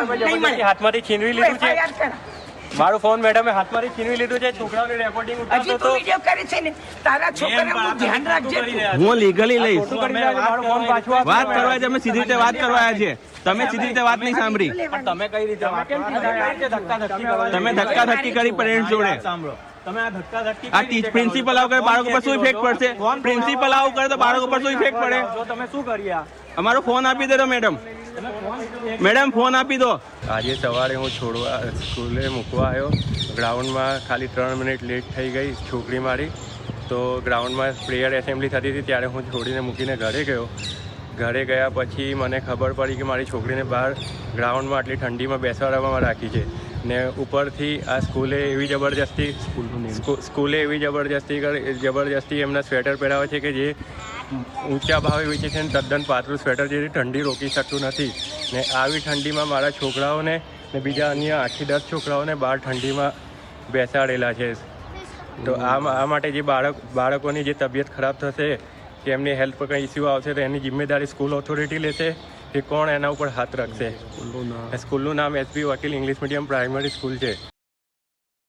મેડમે હાથમાંથી છીનવી લીધું છે મારો ફોન મેડમે હાથમાંથી છીનવી લીધું છે છોકરાઓને રેકોર્ડિંગ ઉતારતો તો વિડિયો કરે છે ને તારા છોકરાનું ધ્યાન રાખજે હું લીગલી લઈશ મારો ફોન પાછો આપો વાત કરવા અમે સીધી રીતે વાત કરવા આવ્યા છીએ તમે સીધી રીતે વાત નહીં સાંભળી તમે કઈ રીતે તમે ધક્કા ધક્કી કરી પેરેન્ટ્સ જોડે સાંભળો તમે આ ધક્કા ધક્કી આ ટીચ પ્રિન્સિપલ આવું કરે બાળકો પર શું ઇફેક્ટ પડશે પ્રિન્સિપલ આવું કરે તો બાળકો પર શું ઇફેક્ટ પડે તમે શું કર્યા અમારો ફોન આપી દે મેડમ મેડમ ફોન આપી દો આજે સવારે હું સ્કૂલે મૂકવા આવ્યો ગ્રાઉન્ડમાં ખાલી 3 મિનિટ લેટ થઈ ગઈ છોકરી મારી તો ગ્રાઉન્ડમાં પ્રેયર એસેમ્બલી થતી હતી ત્યારે હું છોડીને મૂકીને ઘરે ગયો ઘરે ગયા પછી મને ખબર પડી કે મારી છોકરીને બહાર ગ્રાઉન્ડમાં આટલી ઠંડીમાં બેસાડવામાં રાખી છે ને ઉપરથી આ સ્કૂલે એવી જબરજસ્તી એમના સ્વેટર પહેરાવે છે કે જે ઊંચા ભાવે વેચે છે ને તદ્દન પાતળું સ્વેટર જેથી ઠંડી રોકી શકતું નથી ને આવી ઠંડીમાં મારા છોકરાઓને ને બીજા અન્ય 8 થી 10 છોકરાઓને બહાર ઠંડીમાં બેસાડેલા છે તો આ માટે જે બાળકોની જે તબિયત ખરાબ થશે કે એમની હેલ્થ પર કંઈ ઇસ્યુ આવશે તો એની જિમ્મેદારી સ્કૂલ ઓથોરિટી લેશે કે કોણ એના ઉપર હાથ રાખશે સ્કૂલનું નામ એસબી વકીલ ઇંગ્લિશ મીડિયમ પ્રાઇમરી સ્કૂલ છે